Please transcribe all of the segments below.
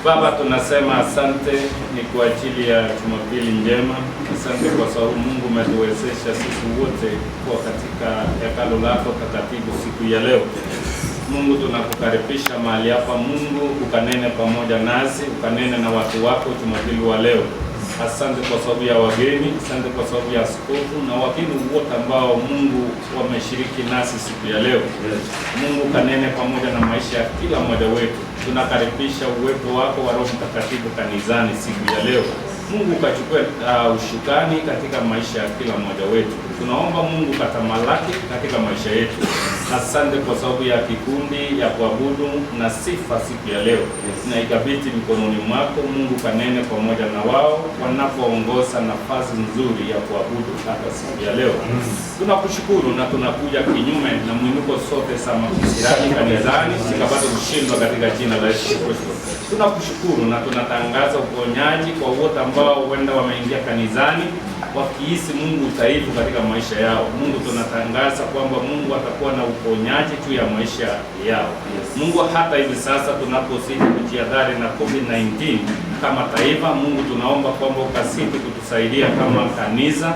Baba, tunasema asante ni kwa ajili ya Jumapili njema. Asante kwa sababu Mungu umetuwezesha sisi wote kuwa katika hekalu lako takatifu siku ya leo. Mungu, tunakukaribisha mahali hapa. Mungu, ukanene pamoja nasi, ukanene na watu wako Jumapili wa leo. Asante kwa sababu ya wageni, asante kwa sababu ya askofu na wageni wote ambao Mungu wameshiriki nasi siku ya leo. Mungu, kanene pamoja na maisha ya kila mmoja wetu. Tunakaribisha uwepo wako wa Roho Mtakatifu kanisani siku ya leo. Mungu, ukachukue ushukani katika maisha ya kila mmoja wetu. Tunaomba Mungu katamalaki katika maisha yetu. Asante kwa sababu ya kikundi ya kuabudu na sifa siku ya leo. Tunaikabidhi mikononi mwako Mungu, kanene pamoja na wao wanapoongoza nafasi nzuri ya kuabudu hata siku ya leo. Tunakushukuru na tunakuja kinyume na mwinuko sote sama kisirani kanisani sikapata kushindwa katika jina la Yesu Kristo. Tunakushukuru na tunatangaza uponyaji kwa wote ambao wenda wameingia kanisani wakihisi Mungu utaifu katika maisha yao. Mungu, tunatangaza kwamba Mungu atakuwa na uponyaji juu ya maisha yao. Mungu, hata hivi sasa tunaposidi kujiadhari na COVID-19 kama taifa, Mungu tunaomba kwamba ukasidi kutusaidia kama kanisa,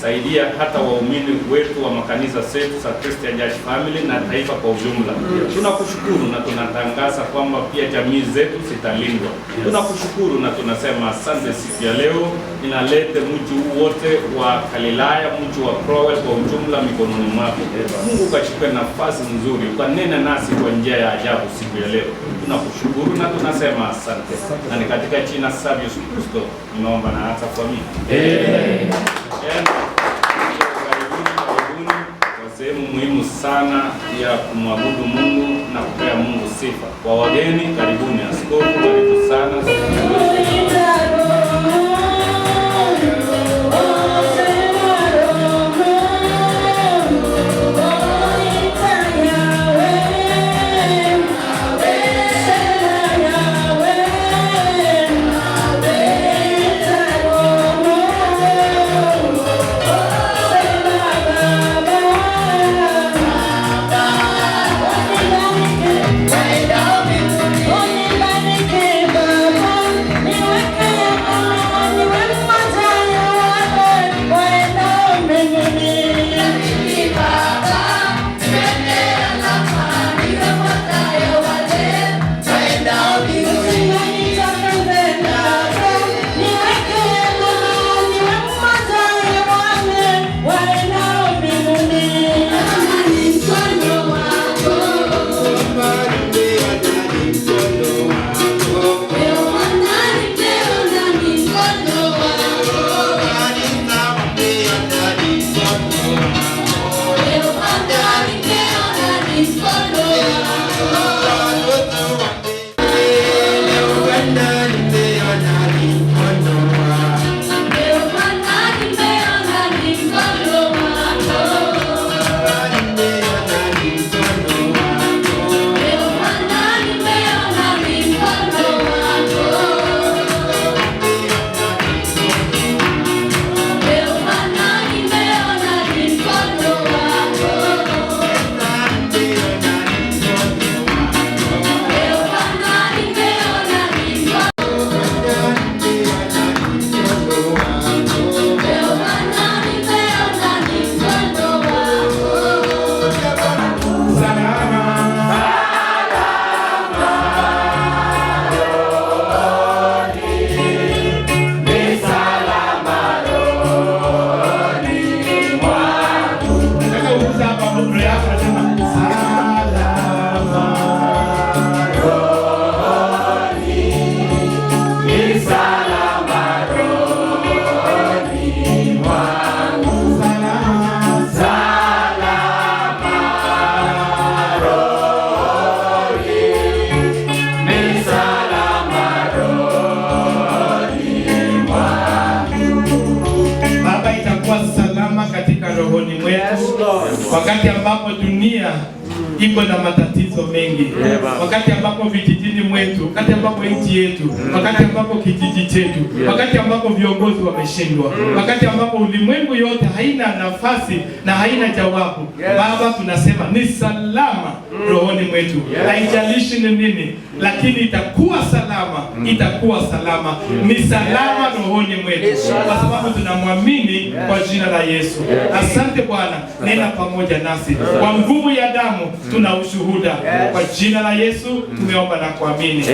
saidia hata waumini wetu wa makanisa zetu za Christian Church Family na taifa kwa ujumla. Tunakushukuru na tunatangaza kwamba pia jamii zetu zitalindwa. Tunakushukuru na tunasema asante siku ya leo. Inalete mji wote wa Galilaya, mji wa Crowell kwa ujumla mikononi mwako. Mungu, ukachukue nafasi nzuri, ukanene nasi kwa njia ya ajabu siku ya leo. Tunakushukuru na tunasema asante. Na ni katika jina la Yesu Kristo nimeomba na hata kwa mimi. Sehemu muhimu sana ya kumwabudu Mungu na kupea Mungu sifa. Kwa wageni, karibuni. Askofu, karibu sana. Wakati ambapo dunia iko na matatizo mengi. Wakati ambapo vijijini mwetu, wakati ambapo nchi yetu, wakati ambapo kijiji chetu, wakati ambapo viongozi wameshindwa, wakati ambapo ulimwengu yote haina nafasi na haina jawabu, Baba tunasema ni salama rohoni mwetu. Haijalishi ni nini, lakini itakuwa salama, itakuwa salama. Ni salama rohoni mwetu kwa sababu tunamwamini kwa jina la Yesu. Asante Bwana, nena pamoja nasi. Kwa nguvu ya damu tuna ushuhuda. Kwa jina la Yesu tumeomba na kuamini.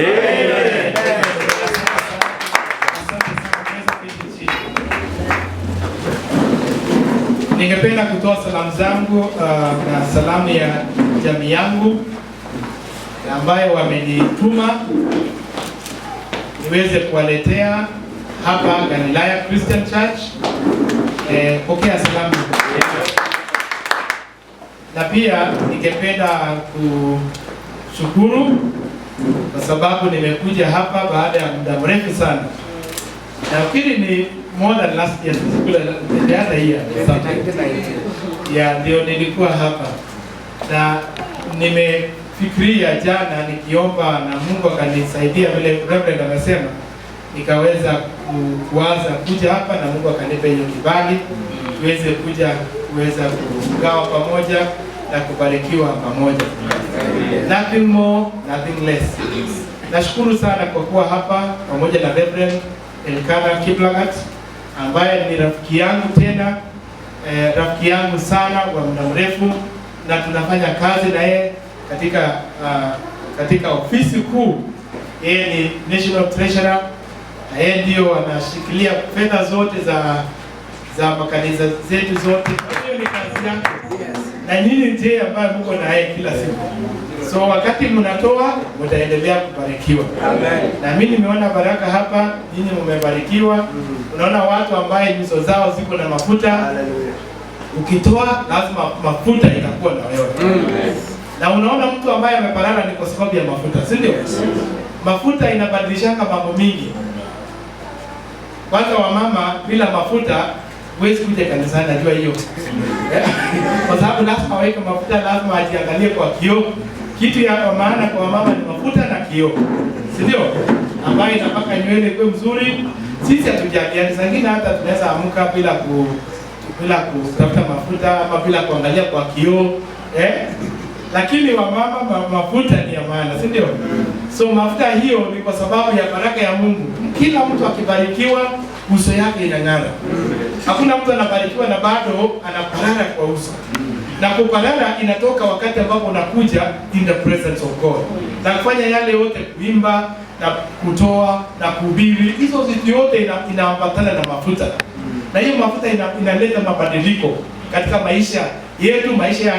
Ningependa kutoa salamu zangu na salamu ya jamii yangu ambayo wamenituma niweze kuwaletea hapa Galilaya Christian Church. Pokea salamu. Na pia ningependa kushukuru kwa sababu nimekuja hapa baada ya muda mrefu sana. Nafikiri ni more than last year, the other year. Ndio nilikuwa hapa. Na nimefikiria jana nikiomba na Mungu akanisaidia vile Reverend amesema, nikaweza kuanza kuja hapa na Mungu akanipa hiyo kibali tuweze kuweza kugawa pamoja na kubarikiwa pamoja. Nothing more, nothing less. Nashukuru sana kwa kuwa hapa pamoja na Reverend Elkana Kiplagat ambaye ni rafiki yangu tena, rafiki yangu sana kwa muda mrefu, na tunafanya kazi na yeye katika ofisi kuu. Yeye ni National Treasurer, na yeye ndio anashikilia fedha zote za makanisa zetu zote. Hiyo ni kazi yake. Na nyinyi ndiye ambaye mko na yeye kila siku. So wakati mnatoa mtaendelea kubarikiwa. Amen. Na mimi nimeona baraka hapa, nyinyi mmebarikiwa. Unaona watu ambaye nyuso zao ziko na mafuta. Haleluya. Ukitoa lazima mafuta itakuwa na wewe. Amen. Na unaona mtu ambaye ameparara ni kwa sababu ya mafuta, si ndio? Mafuta inabadilishanga mambo mingi. Kwanza wamama bila mafuta huwezi kuja kanisani, najua hiyo. Kwa sababu lazima aweke mafuta, lazima ajiangalie kwa kioo. Kitu ya maana kwa mama ni mafuta na kioo, si ndio? Ambayo inapaka nywele kwa mzuri. Sisi hatujaliani, zingine hata tunaweza amka bila kutafuta mafuta ama bila kuangalia kwa kioo, lakini wamama mafuta ni ya maana, si ndio? So mafuta hiyo ni kwa sababu ya baraka ya Mungu. Kila mtu akibarikiwa uso yake inang'ara. Hakuna mtu anabarikiwa na bado anaparara kwa uso. Na kuparara inatoka wakati ambapo unakuja in the presence of God. Na kufanya yale yote, kuimba na kutoa na kuhubiri, hizo vitu yote inaambatana na mafuta. Na hiyo mafuta inaleta mabadiliko katika maisha yetu, maisha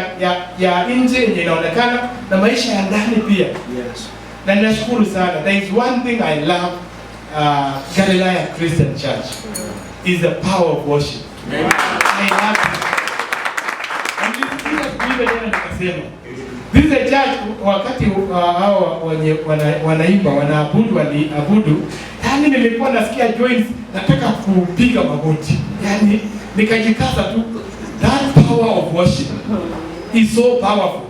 ya nje yenye inaonekana na maisha ya ndani pia. Yes. Na ninashukuru sana. There is one thing I love Galilaya Christian Church is the power of worship. Amen. I love it. This is a church wakati hao wanaimba wanaabudu, yani nilikuwa nasikia joints nataka kupiga magoti. Yani nikajikaza tu. That power of worship is so powerful.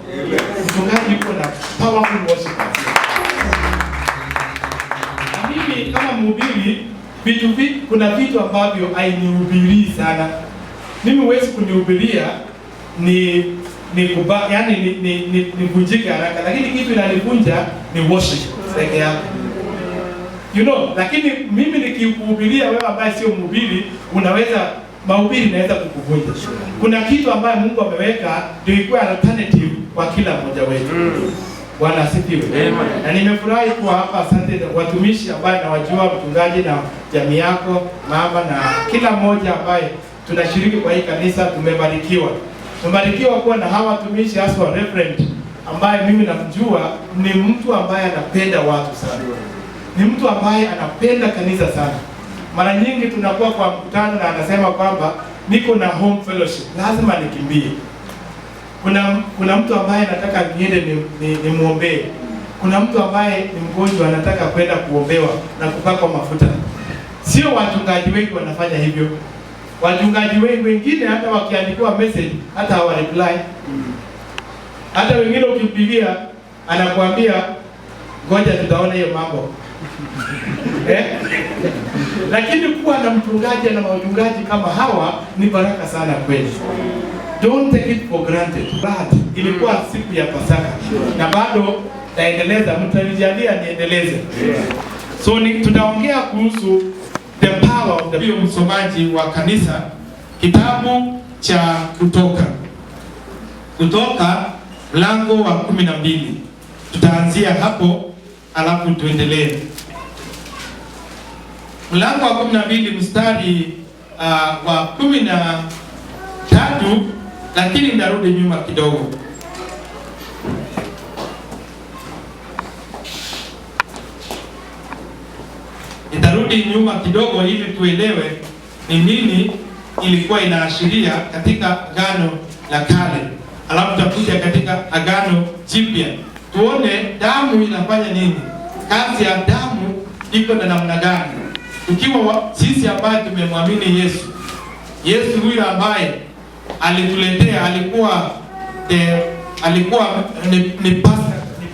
Mchungaji yuko na powerful worship. Na mimi kama mhubiri, kuna vitu ambavyo hainihubiri sana. Mimi huwezi kunihubiria nivunjike haraka, lakini kitu inanivunja ni worship peke yake. You know, lakini mimi nikikuhubiria wewe ambaye sio mhubiri, mahubiri inaweza kukuvunja. Kuna kitu ambaye Mungu ameweka ndio ikuwe alternative kwa kila mmoja wetu. Bwana asifiwe. Na nimefurahi kuwa hapa. Asante watumishi ambaye nawajua, mchungaji na jamii yako, mama na kila mmoja ambaye tunashiriki kwa hii kanisa. Tumebarikiwa kuwa na hawa watumishi, hasa Reverend ambaye mimi namjua ni mtu ambaye anapenda watu sana. Ni mtu ambaye anapenda kanisa sana. Mara nyingi tunakuwa kwa mkutano na anasema kwamba niko na home fellowship, lazima nikimbie. Kuna mtu ambaye anataka niende nimuombee. Kuna mtu ambaye ni mgonjwa anataka kwenda kuombewa na kupakwa mafuta. Sio wachungaji wengi wanafanya hivyo. Wachungaji wengine hata wakiandikiwa message hata hawa reply. Hata wengine ukimpigia anakuambia ngoja tutaona hiyo mambo. Lakini kuwa na mchungaji na wachungaji kama hawa ni baraka sana kweli. Don't take it for granted. But ilikuwa siku ya Pasaka na bado naendeleza, mtanijalia niendeleze. So tutaongea kuhusu the power of the msomaji wa kanisa, kitabu cha Kutoka mlango wa 12. Tutaanzia hapo alafu tuendelee. Mlango wa 12 mstari wa 13, lakini narudi nyuma kidogo. Nitarudi nyuma kidogo ili tuelewe ni nini ilikuwa inaashiria katika Agano la Kale. Alafu tutakuja katika Agano Jipya. Tuone damu inafanya nini? Kazi ya damu iko na namna gani? Ukiwa sisi ambaye tumemwamini Yesu. Yesu huyu ambaye alituletea alikuwa ni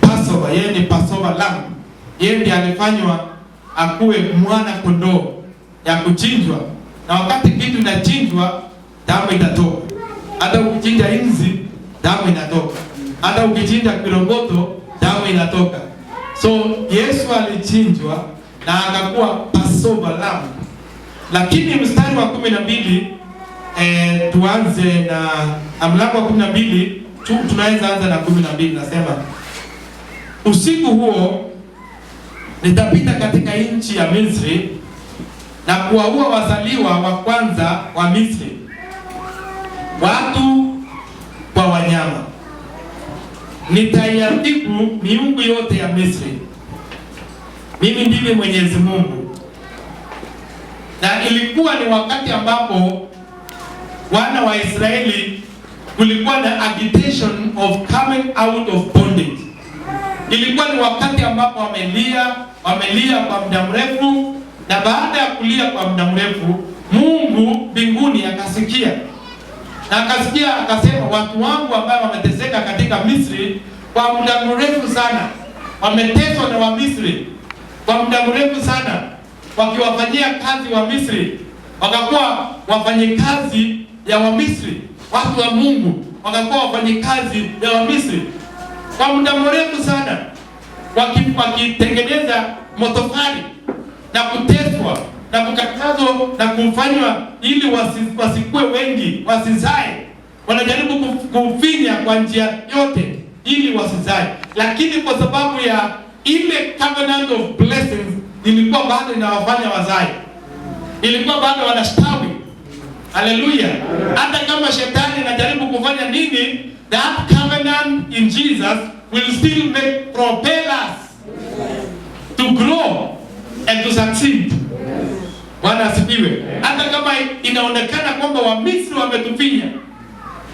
Passover, yeye ni Passover lamb. Yeye ndiye alifanywa akuwe mwana kondoo ya kuchinjwa. Na wakati kitu inachinjwa, damu itatoka. Hata ukichinja inzi, damu inatoka. Hata ukichinja kiroboto, damu inatoka. So Yesu alichinjwa na akakuwa Passover lamb. Lakini mstari wa 12, tuanze na mlango wa 12, tunaweza anza na 12. Nasema usiku huo nitapita katika nchi ya Misri na kuwaua wazaliwa wa kwanza wa Misri, watu kwa wanyama. Nitaiharibu miungu yote ya Misri. Mimi ndimi Mwenyezi Mungu. Na ilikuwa ni wakati ambapo wana wa Israeli kulikuwa na agitation of coming out of bondage. Ilikuwa ni wakati ambapo wamelia kwa muda mrefu, na baada ya kulia kwa muda mrefu, Mungu mbinguni akasikia. Na akasikia akasema, watu wangu ambao wameteseka katika Misri kwa muda mrefu sana, wameteswa na wa Misri kwa muda mrefu sana, wakiwafanyia kazi wa Misri, wakakuwa wafanyikazi ya wa Misri. Watu wa Mungu wakakuwa wafanyikazi ya wa Misri kwa muda mrefu sana, wakitengeneza motofali na kuteswa na kukatazwa na kufanywa ili wasikue wengi, wasizae. Wanajaribu kufinya kwa njia yote ili wasizae, lakini kwa sababu ya ile covenant of blessings ilikuwa bado inawafanya wazae, ilikuwa bado wanastawi. Haleluya! Hata kama shetani anajaribu kufanya nini, that covenant in Jesus will still propel us to grow and to succeed. Bwana asifiwe. Hata kama inaonekana kwamba wa Misri wametufinya,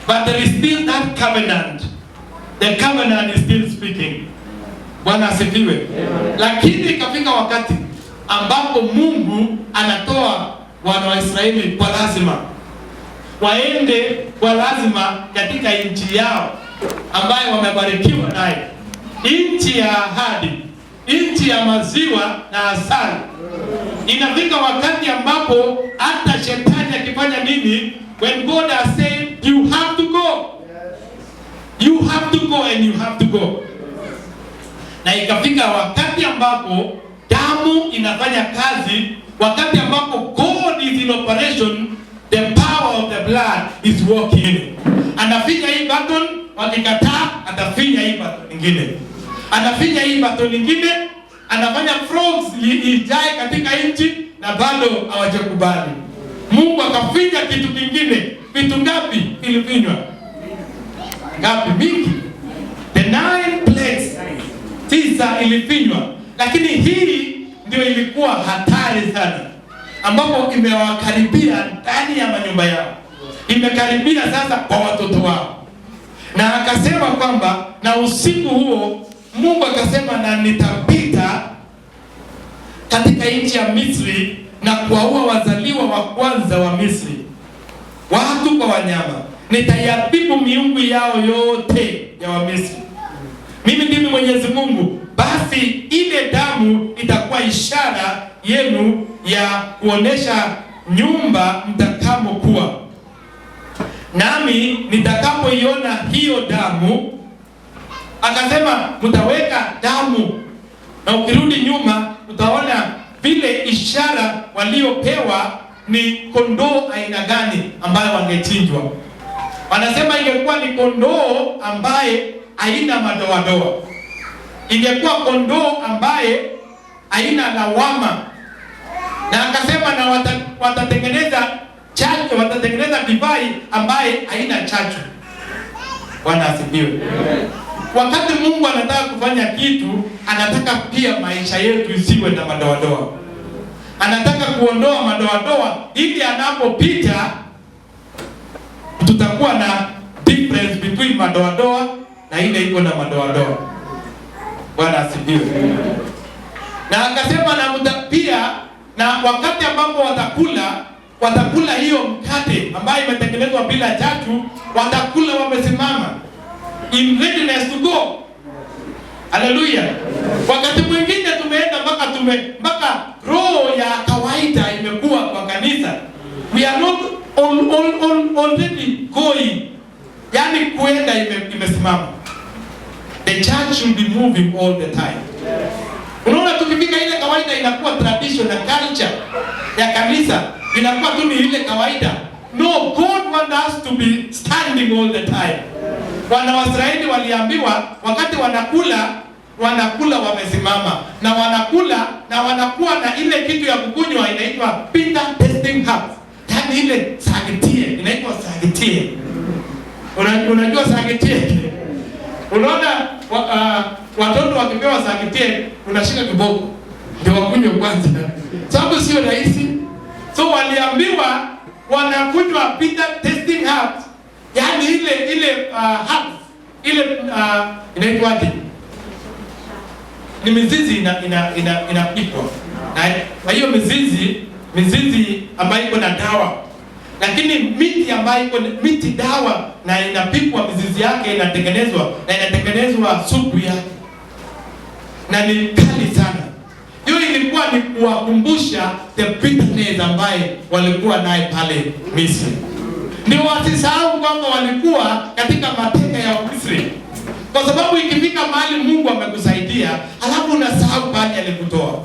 but there is still that covenant. The covenant is still speaking. Bwana asifiwe. Lakini ikafika wakati ambapo Mungu anatoa wana wa Israeli kwa lazima waende kwa lazima katika nchi yao ambayo wamebarikiwa nayo, nchi ya ahadi, nchi ya maziwa na asali. Inafika wakati ambapo hata shetani akifanya nini, when God has said you have to go, you have to go and you have to go. Na ikafika wakati ambapo damu inafanya kazi, wakati ambapo God is in operation, the power of the blood is working. Anafinya hii button, wakikataa atafinya hii button nyingine, anafinya hii button nyingine, anafanya frogs ijae katika nchi, na bado hawajakubali. Mungu akafinya kitu kingine. Vitu ngapi ilifinywa? Ngapi? Mingi. The 9 plagues, 9 ilifinywa. Lakini hii ndio ilikuwa hatari sana, ambapo imewakaribia ndani ya manyumba yao, imekaribia sasa kwa watoto wao. Na akasema kwamba na usiku huo Mungu akasema, na nitapita katika nchi ya Misri na kuwaua wazaliwa wa kwanza wa Misri, watu kwa wanyama. nitaiadhibu miungu yao yote ya Wamisri. Mimi ndimi Mwenyezi Mungu. Basi ile damu itakuwa ishara yenu ya kuonesha nyumba mtakamokuwa. Nami nitakapoiona hiyo damu, akasema mtaweka damu, na ukirudi nyuma utaona vile ishara waliopewa ni kondoo aina gani ambayo wangechinjwa. Wanasema ingekuwa ni kondoo ambaye haina madoadoa, ingekuwa kondoo ambaye haina lawama. Na akasema na watatengeneza chachu, watatengeneza divai ambaye haina chachu. Bwana asifiwe. Wakati Mungu anataka kufanya kitu, anataka pia maisha yetu isiwe na madoadoa. Anataka kuondoa madoadoa ili anapopita tutakuwa na difference between madoadoa na ile iko na madoadoa. Bwana asifiwe. Na akasema na pia, na wakati ambapo watakula hiyo mkate ambayo imetengenezwa bila chachu, watakula wamesimama in readiness to go. Haleluya. Wakati mwingine tumeenda mpaka roho ya kawaida imekuwa kwa kanisa. We are not already going. Yani kuenda imesimama. The church should be moving all the time. Unaona, tukifika ile kawaida inakuwa tradition na culture ya kanisa, inakuwa tu ni ile kawaida. No, God wants us to be standing all the time. Wana wa Israeli waliambiwa wakati wanakula wamesimama, na wanakula na wanakuwa na ile kitu ya kukunywa inaitwa bitter tasting herbs. Yaani ile sagitie, inaitwa sagitie. Unajua sagitie? Unaona watoto wakipewa sagitie unashika kiboko ndio wakunywe kwanza. Sababu sio rahisi. So waliambiwa wanakunywa bitter tasting herbs. Yaani ile herbs ile inaitwaje? Ni mizizi inapikwa. Na hiyo mizizi ambayo iko na dawa. Lakini miti ambayo iko miti dawa na inapikwa, mizizi yake inatengenezwa supu yake. Na ni kali sana. Hiyo ilikuwa ni kuwakumbusha the bitterness ambaye walikuwa naye pale Misri. Ndio wasisahau kwamba walikuwa katika mateka ya Misri. Kwa sababu ikifika mahali Mungu amekusaidia, alafu unasahau pale alikutoa.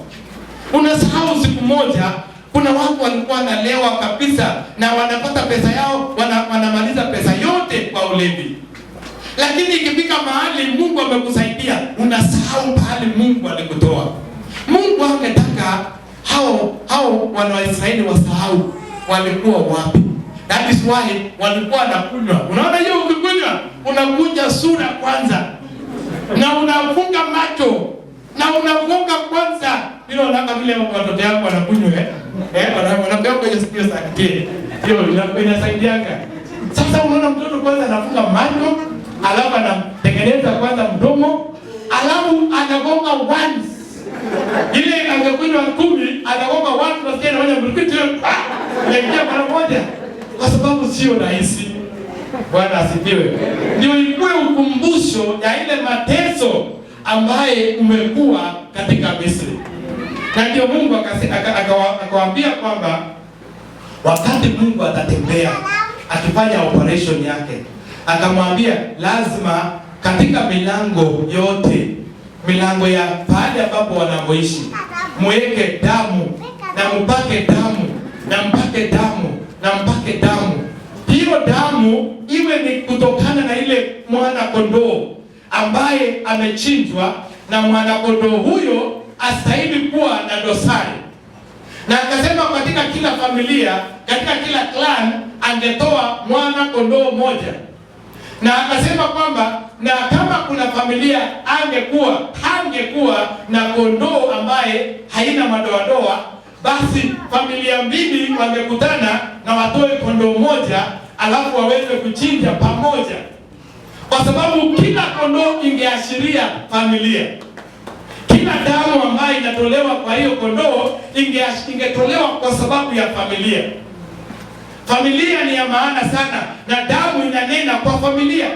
Unasahau siku moja kuna watu walikuwa wanalewa kabisa na wanapata pesa yao, wanamaliza pesa yote kwa ulevi. Lakini ikifika mahali Mungu amekusaidia, unasahau pale Mungu alikutoa. Mungu angetaka hao wana wa Israeli wasahau walikuwa wapi. That is why walikuwa wanakunywa. Unaona hiyo ukikunywa, unakunja sura kwanza. Na unafunga macho. Na unafunga kwanza. Hilo nanga vile watoto yangu wanakunywa wanapewa kwenye sikio sakiti. Hiyo inasaidianga. Sasa unaona mtoto kwanza anafunga macho, alafu anatengeneza kwanza mdomo, alafu anagonga once. Ile angekunywa 10, anagonga once na tena moja mrukiti. Inaingia mara moja. Kwa sababu sio rahisi. Bwana asifiwe. Ndio ikuwe ukumbusho ya ile mateso ambaye umekuwa katika Misri. Na ndio Mungu akawaambia kwamba wakati Mungu atatembea akifanya operation yake, akamwambia lazima katika milango yote, milango ya pale ambapo wanamoishi, muweke damu na mpake damu na mpake damu na mpake damu. Hiyo damu iwe ni kutokana na ile mwana kondoo ambaye amechinjwa, na mwana kondoo huyo astahili kuwa na dosari. Na akasema katika kila familia, katika kila clan angetoa mwana kondoo moja. Na akasema kwamba na kama kuna familia hangekuwa na kondoo ambaye haina madoadoa, basi familia mbili wangekutana na watoe kondoo moja, alafu waweze kuchinja pamoja. Kwa sababu kila kondoo ingeashiria familia. Kila damu ambayo inatolewa kwa hiyo kondoo ingetolewa kwa sababu ya familia. Familia ni ya maana sana, na damu inanena kwa familia.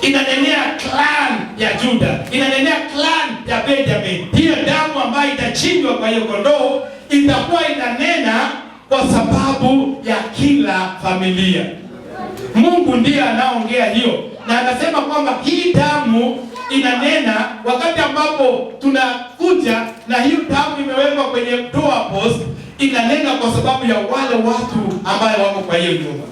Inanenea clan ya Juda, inanenea clan ya Benjamin. Hiyo damu ambayo itachinjwa kwa hiyo kondoo itakuwa inanena kwa sababu ya kila familia. Mungu ndiye anaongea hiyo, na anasema kwamba hii damu inanena wakati ambapo tunakuja na hiyo damu imewekwa kwenye doorpost, inanena kwa sababu ya wale watu ambao wako kwa hiyo nyumba.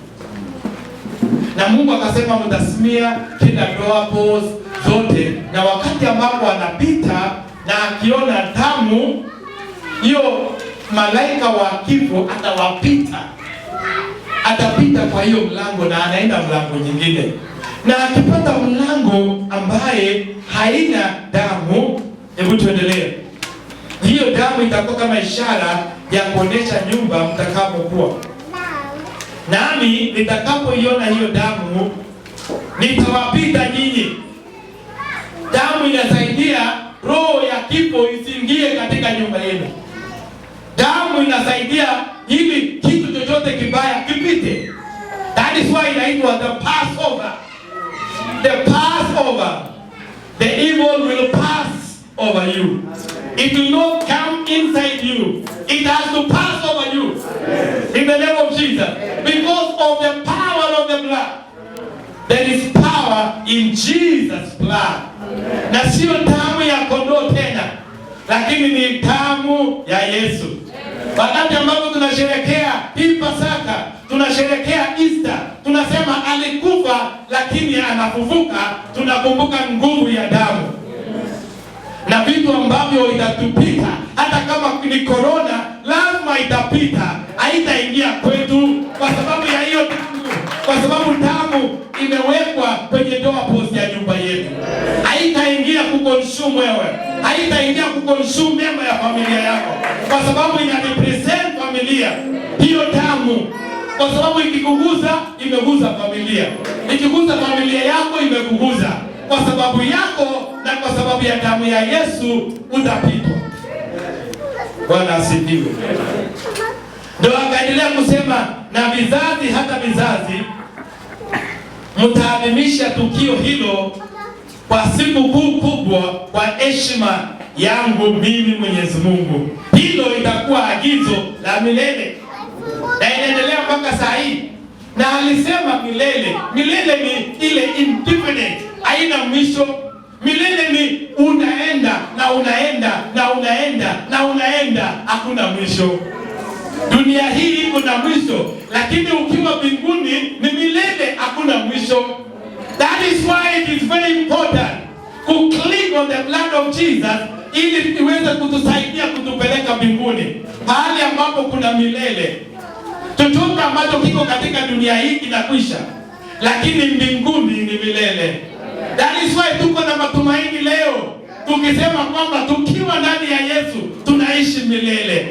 Na Mungu akasema mtasimia kila doorpost zote, na wakati ambapo anapita na akiona damu hiyo, malaika wa kifo atapita kwa hiyo mlango na anaenda mlango nyingine, na akipata mlango ambaye haina damu, hebu tuendelee. Hiyo damu itakuwa kama ishara ya kuonesha nyumba mtakapokuwa. Nami nitakapoiona hiyo damu nitawapita nyinyi. Damu inasaidia roho ya kifo isiingie katika nyumba yenu. Damu inasaidia ili kitu chochote kibaya kipite. That is why inaitwa the Passover. The Passover. The evil will pass over you. It will not come inside you. It has to pass over you. In the name of Jesus. Because of the power of the blood. There is power in Jesus' blood. Na sio damu ya kondoo tena, lakini ni damu ya Yesu. Wakati ambapo tunasherehekea hii Pasaka, tunasherehekea Easter, tunasema alikufa lakini anafufuka, tunakumbuka nguvu ya damu. Na vitu ambavyo itatupita, hata kama ni corona, lazima itapita, haitaingia kwetu kwa sababu ya hiyo damu. Kwa sababu damu imewekwa kwenye doorpost ya nyumba yetu. Haitaingia kukonsume wewe, haitaingia kukonsume member ya familia yako, kwa sababu ina represent familia. Hiyo damu, kwa sababu ikikuguza, imeguza familia. Ikiguza familia yako, imekuguza. Kwa sababu yako na kwa sababu ya damu ya Yesu utapitwa. Bwana asifiwe. Ndio akaendelea kusema, na vizazi hata vizazi mtaadhimisha tukio hilo kwa siku kuu kubwa kwa heshima yangu mimi Mwenyezi Mungu. Hilo itakuwa agizo la milele. Na inaendelea mpaka saa hii. Na alisema milele. Milele ni ile indefinite, haina mwisho. Milele ni unaenda na unaenda na unaenda na unaenda, hakuna mwisho. Dunia hii kuna mwisho, lakini ukiwa mbinguni ni milele, hakuna mwisho. That is why it is very important to click on the blood of Jesus ili iweze kutusaidia kutupeleka mbinguni, mahali ambapo kuna milele. Chochote ambacho kiko katika dunia hii kinakwisha, lakini mbinguni ni milele. That is why tuko na matumaini leo, tukisema kwamba tukiwa ndani ya Yesu tunaishi milele.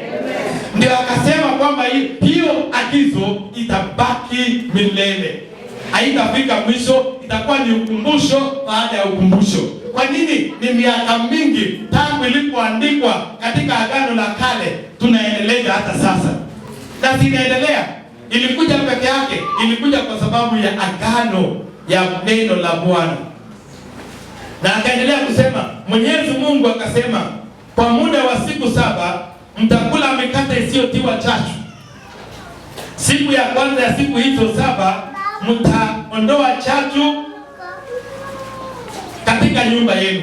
Ndio akasema kwamba hiyo agizo itabaki milele, haitafika mwisho, itakuwa ni ukumbusho baada ya ukumbusho. Kwa nini? Ni miaka mingi tangu ilipoandikwa katika Agano la Kale, tunaendelea hata sasa. Na zinaendelea. Ilikuja peke yake, ilikuja kwa sababu ya agano ya neno la Bwana. Na akaendelea kusema, Mwenyezi Mungu akasema, kwa muda wa siku 7 mtakula mikate isiyotiwa chachu. Siku ya kwanza ya siku hizo 7 mtaondoa chachu katika nyumba yenu.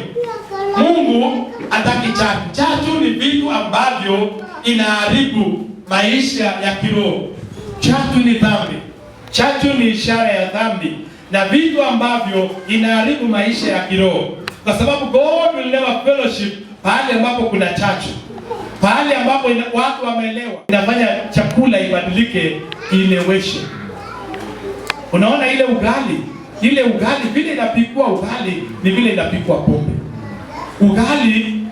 Mungu hataki chachu. Chachu ni vitu ambavyo inaharibu maisha ya kiroho. Chachu ni dhambi. Chachu ni ishara ya dhambi na vitu ambavyo inaharibu maisha ya kiroho. Kwa sababu God will never fellowship pale ambapo kuna chachu. Pale ambapo watu wameelewa, inafanya chakula ibadilike, ileweshe. Unaona ile ugali vile inapikwa, ugali ni vile inapikwa pombe. Ugali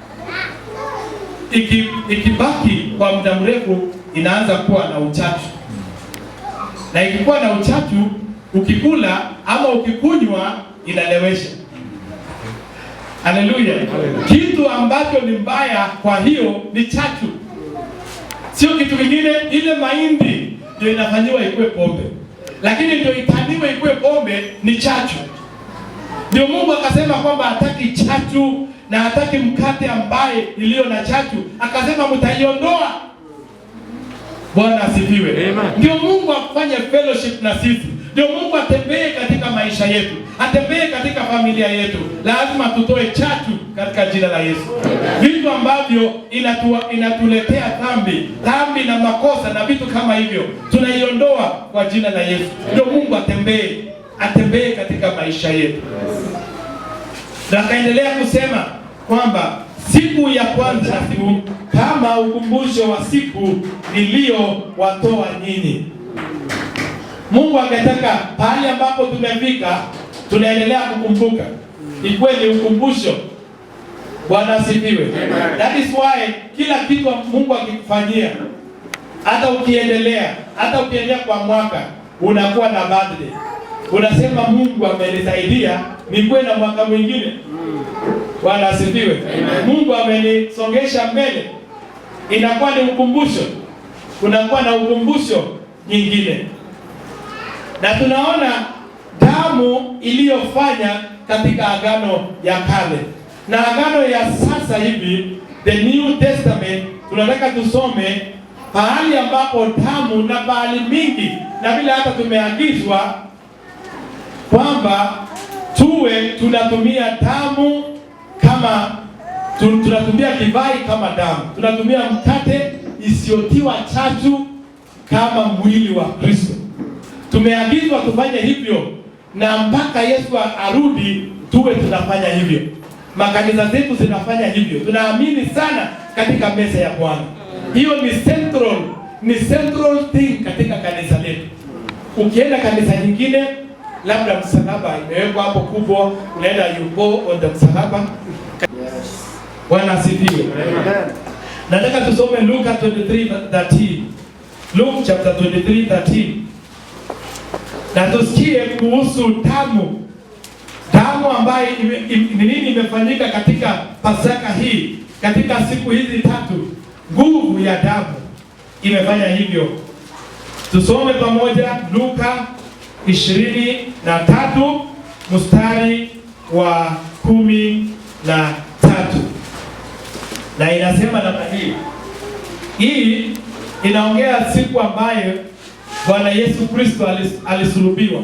ikibaki kwa muda mrefu inaanza kuwa na uchachu. Na ikikuwa na uchachu, ukikula ama ukikunywa inalewesha. Haleluya. Kitu ambacho ni mbaya kwa hiyo ni chachu. Sio kitu kingine. Ile mahindi ndio inafanyiwa ikuwe pombe, lakini ndio itaniwe ikuwe pombe ni chachu. Ndio Mungu akasema kwamba hataki chachu na hataki mkate ambaye iliyo na chachu, akasema mtaiondoa. Bwana asifiwe. Ndio Mungu afanye fellowship na sisi. Ndio Mungu atembee katika maisha yetu, atembee katika familia yetu. Lazima tutoe chachu katika jina la Yesu. Vitu ambavyo inatuletea dhambi na makosa na vitu kama hivyo, tunaiondoa kwa jina la Yesu. Ndio Mungu atembee katika maisha yetu. Na akaendelea kusema kwamba siku ya kwanza siku kama ukumbusho wa siku niliyowatoa nyinyi. Mungu angetaka pahali ambapo tumefika tunaendelea kukumbuka. Ikuwe ni ukumbusho. Bwana asifiwe. That is why kila kitu Mungu akikufanyia, hata ukiendelea kwa mwaka, unakuwa na birthday. Unasema Mungu amenisaidia nikuwe na mwaka mwingine. Bwana asifiwe. Mungu amenisongesha mbele. Inakuwa ni ukumbusho. Kunakuwa na ukumbusho nyingine. Na tunaona damu iliyofanya katika agano ya kale. Na agano ya sasa hivi, the New Testament, tunataka tusome pahali ambapo damu na pahali mingi, na vile hata tumeagizwa kwamba tuwe tunatumia damu kama tunatumia divai kama damu, tunatumia mkate isiyotiwa chachu kama mwili wa Kristo. Tumeagizwa tufanye hivyo, na mpaka Yesu arudi tuwe tunafanya hivyo. Makanisa zetu zinafanya hivyo. Tunaamini sana katika meza ya Bwana. Hiyo ni central thing katika kanisa letu. Ukienda kanisa nyingine, labda msalaba imewekwa hapo kubwa, unaenda yupo on the msalaba. Bwana asifiwe. Nataka tusome Luka 23:13. Luke chapter 23:13. Na tusikie kuhusu damu ambayo nini imefanyika katika Pasaka hii, katika siku hizi tatu. Nguvu ya damu imefanya hivyo. Tusome pamoja Luka 23 mstari wa 13. Na inasema namna hii. Hii inaongea siku ambayo Bwana Yesu Kristo alisulubiwa.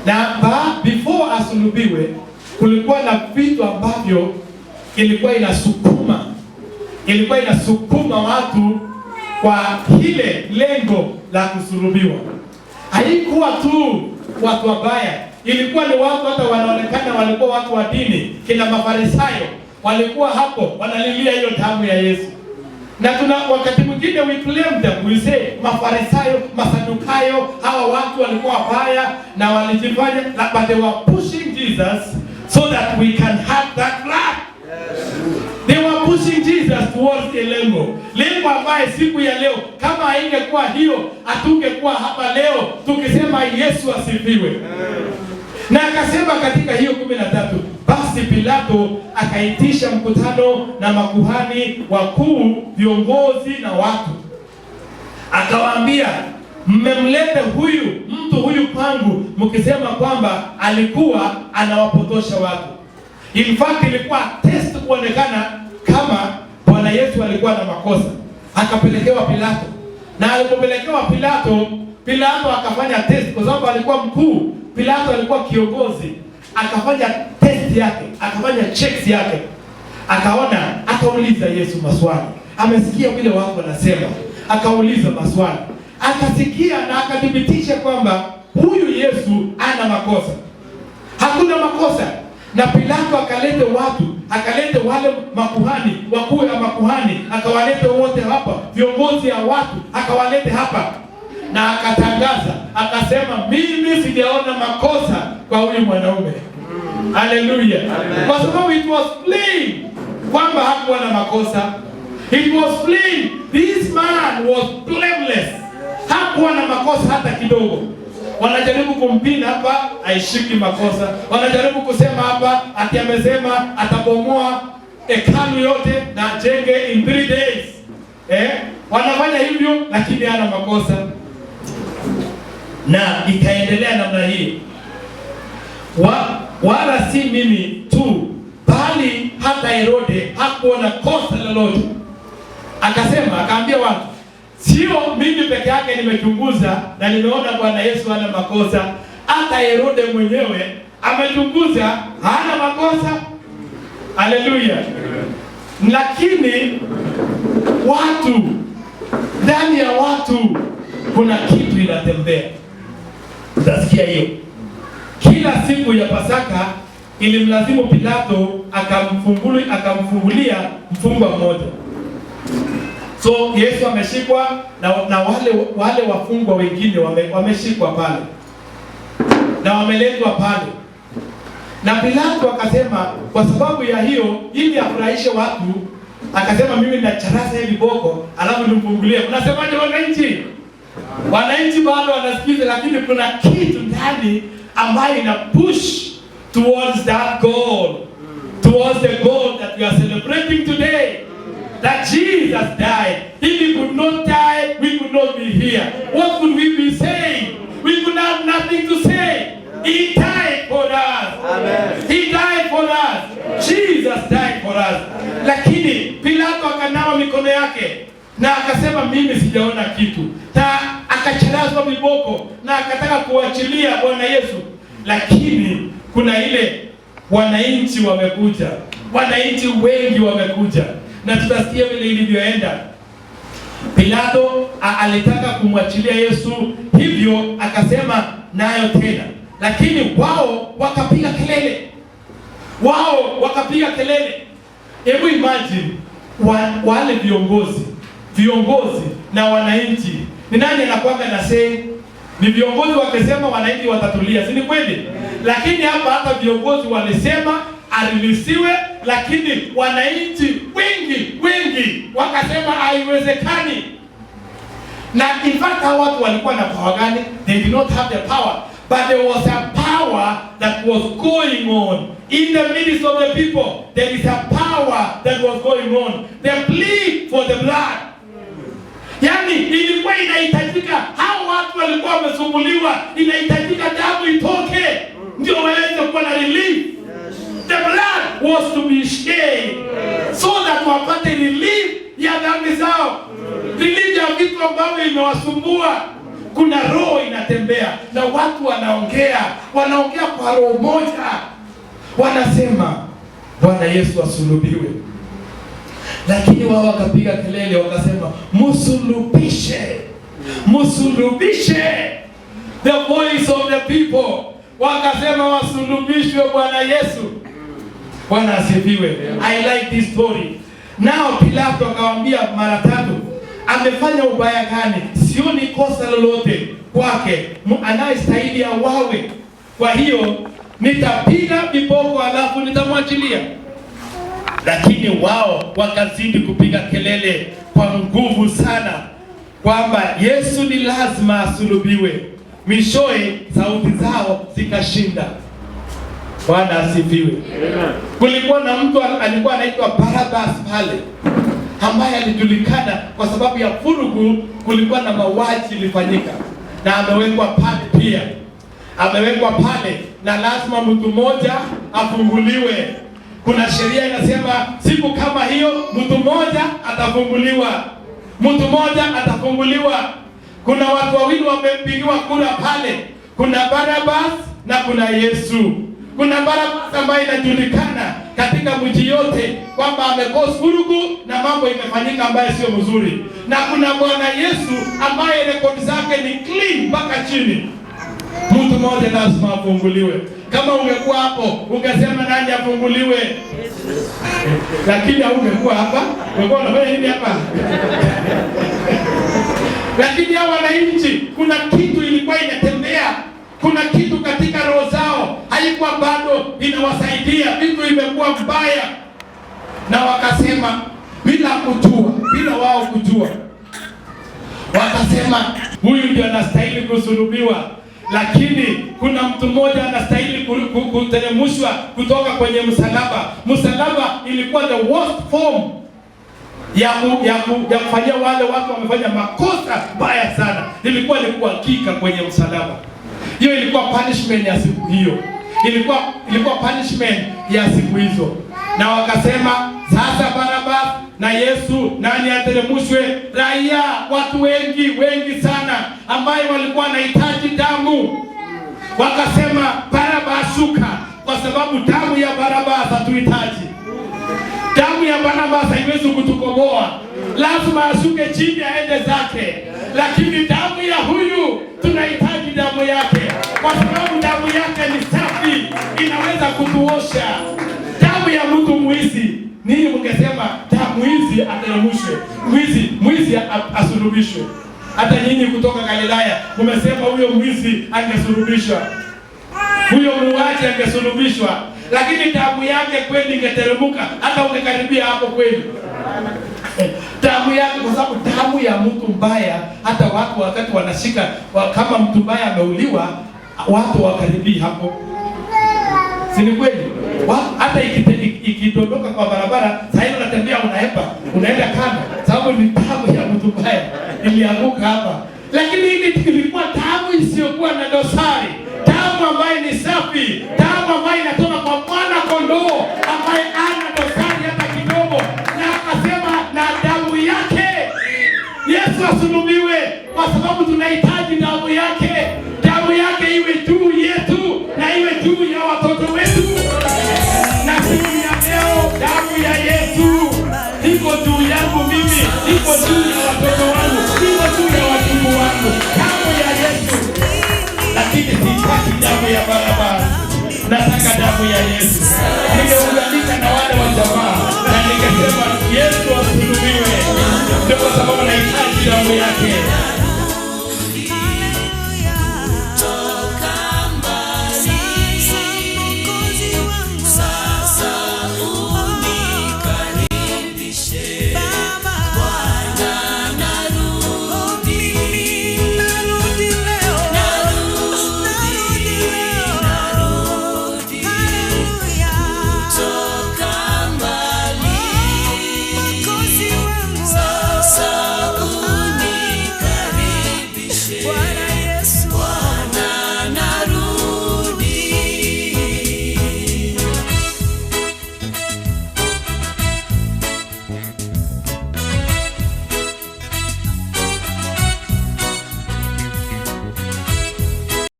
Na before asulubiwe, kulikuwa na vitu ambavyo ilikuwa inasukuma watu kwa ile lengo la kusulubiwa. Haikuwa tu watu wabaya, ilikuwa ni watu hata wanaonekana walikuwa watu wa dini. Kina Mafarisayo walikuwa hapo wanalilia hiyo damu ya Yesu. Na wakati mwingine we claim them, we say Mafarisayo, Masadukayo, hawa watu walikuwa wabaya na walijifanya, but they were pushing Jesus so that we can have that blood. They were pushing Jesus towards a lengo ambaye siku ya leo kama haingekuwa hiyo, hatungekuwa hapa leo tukisema Yesu asifiwe. Na akasema katika hiyo 13, basi Pilato akaitisha mkutano na makuhani wakuu, viongozi na watu. Akawaambia, mmemleta mtu huyu kwangu mkisema kwamba alikuwa anawapotosha watu. In fact ilikuwa test kuonekana kama Bwana Yesu alikuwa na makosa. Akapelekewa Pilato. Na alipopelekewa Pilato akafanya test kwa sababu alikuwa mkuu. Pilato alikuwa kiongozi. Akafanya test yake, akafanya checks yake. Akauliza Yesu maswali. Amesikia vile watu wanasema. Akauliza maswali. Akasikia na akathibitisha kwamba huyu Yesu ana makosa. Hakuna makosa. Na Pilato akalete wale makuhani, wakuu wa makuhani, akawalete wote hapa, viongozi ya watu, akawalete hapa. Na akatangaza, akasema mimi sijaona makosa kwa huyu mwanaume. Hallelujah. Kwa sababu it was plain kwamba hakuwa na makosa. It was plain. This man was blameless. Hakuwa na makosa hata kidogo. Wanajaribu kumpina hapa, haishiki makosa. Wanajaribu kusema hapa, ati amesema atabomoa hekalu yote na ajenge in 3 days. Wanafanya hivyo lakini hana makosa. na ikaendelea namna hii. Wala si mimi tu, bali hata Herode hakuona kosa lolote. Akasema, akaambia watu, sio mimi peke yake nimechunguza na nimeona Bwana Yesu hana makosa, hata Herode mwenyewe amechunguza hana makosa. Haleluya. Lakini watu, ndani ya watu kuna kitu inatembea. Utasikia hiyo. Kila siku ya Pasaka ilimlazimu Pilato akamfungulia mfungwa mmoja. So Yesu ameshikwa na wale wafungwa wengine wameshikwa pale na wameletwa pale, na Pilato akasema kwa sababu ya hiyo, ili afurahishe watu, akasema mimi nacharasa hivi boko alafu nimfungulie. Unasemaje wananchi? Wananchi bado wanasikiza, lakini kuna kitu ndani ambayo ina push towards that goal, towards the goal that we are celebrating today, that Jesus died. If he could not die, we could not be here. What would we be saying? We could have nothing to say. He died for us. Amen. He died for us. Jesus died for us. Lakini Pilato akanawa mikono yake na akasema mimi sijaona kitu. Na akacharazwa viboko na akataka kuachilia Bwana Yesu. Lakini kuna ile wananchi wamekuja. Wananchi wengi wamekuja. Na tutasikia vile ilivyoenda. Pilato alitaka kumwachilia Yesu, hivyo akasema nayo tena. Lakini wao wakapiga kelele. Hebu imagine wale viongozi na wananchi. Ni nani anakuanga na say? Ni viongozi wakisema wananchi watatulia, si ni kweli? Lakini hata viongozi walisema arilisiwe, lakini wananchi wengi wakasema haiwezekani. Na in fact watu walikuwa na power gani? They did not have the power, but there was a power that was going on in the midst of the people. There is a power that was going on. The plea for the blood. Yani ilikuwa inahitajika, hao watu walikuwa wamesumbuliwa, inahitajika damu itoke ndio waweze kuwa na relief. The blood was to be shed so that wapate relief ya dhambi zao, relief ya vitu ambavyo imewasumbua. Kuna roho inatembea na watu wanaongea kwa roho moja, wanasema Bwana Yesu asulubiwe. Lakini wao wakapiga kelele wakasema musulubishe. The voice of the people wakasema wasulubishwe Bwana Yesu. Bwana asifiwe. I like this story. Now Pilato akamwambia mara 3, amefanya ubaya gani? Sioni kosa lolote kwake, anayestahili auawe. Kwa hiyo nitapiga viboko alafu nitamwachilia. Lakini wao wakazidi kupiga kelele kwa nguvu sana kwamba Yesu ni lazima asulubiwe. Mishoe sauti zao zikashinda. Bwana asifiwe. Kulikuwa na mtu alikuwa anaitwa Barabbas pale, ambaye alijulikana kwa sababu ya furugu. Kulikuwa na mauaji ilifanyika na amewekwa pale pia. Amewekwa pale na lazima mtu mmoja afunguliwe. Kuna sheria inasema siku kama hiyo mtu mmoja atafunguliwa. Kuna watu wawili wamepigiwa kura pale. Kuna Barabbas na kuna Yesu. Kuna Barabbas ambaye inajulikana katika mji yote kwamba amekosa furugu na mambo imefanyika ambaye sio mzuri. Na kuna Bwana Yesu ambaye rekodi zake ni clean mpaka chini. Mtu mmoja lazima afunguliwe. Kama ungekuwa hapo ungesema nani afunguliwe? Lakini ungekuwa hapa, ungekuwa unafanya nini hapa? Lakini hao wananchi kuna kitu ilikuwa inatembea. Kuna kitu katika roho zao haikuwa bado inawasaidia, vitu imekuwa mbaya. Na wakasema bila wao kujua. Wakasema huyu ndio anastahili kusulubiwa. Lakini kuna mtu mmoja anastahili kuteremshwa kutoka kwenye msalaba. Msalaba ilikuwa the worst form ya kufanyia wale watu wamefanya makosa baya sana, ilikuwa ni kuhakika kwenye msalaba. Hiyo ilikuwa punishment ya siku hiyo, ilikuwa punishment ya siku hizo. Na wakasema sasa Baraba na Yesu nani ateremshwe? Raia, watu wengi sana ambayo walikuwa wanahitaji damu, wakasema Baraba ashuka, kwa sababu damu ya Baraba hatuhitaji. Damu ya Baraba haiwezi kutukomboa, lazima ashuke chini aende zake. Lakini damu ya huyu tunahitaji damu yake, kwa sababu damu yake ni safi, inaweza kutuosha. Damu ya mtu mwizi, nini mngesema? Damu hizi ateremshwe, mwizi asulubishwe. Hata nyinyi kutoka Galilaya mmesema huyo mwizi angesulubishwa, huyo muuaji angesulubishwa, lakini damu yake kweli ingeteremka, hata ungekaribia hapo kweli. Damu yake, kwa sababu damu ya mtu mbaya, hata watu wakati wanashika kama mtu mbaya ameuliwa, watu wakaribia hapo. Si ni kweli? Hata ikidondoka kwa barabara, sasa unatembea unaenda kando, sababu ni damu ya mtu mbaya ilianguka hapa. Lakini hili ilikuwa damu isiyokuwa na dosari, damu ambayo ni safi, damu ambayo inatoka kwa mwana kondoo ambaye ana dosari hata kidogo. Na akasema na damu yake Yesu asulubiwe, kwa sababu tunahitaji damu yake. Damu yake iwe juu yetu na iwe juu ya watoto wetu. Na siku ya leo damu ya Yesu iko juu yangu mimi, iko juu ya watoto wangu, iko juu ya wajukuu wangu. Damu ya Yesu. Lakini sitaki damu ya Baraba, nataka damu ya Yesu.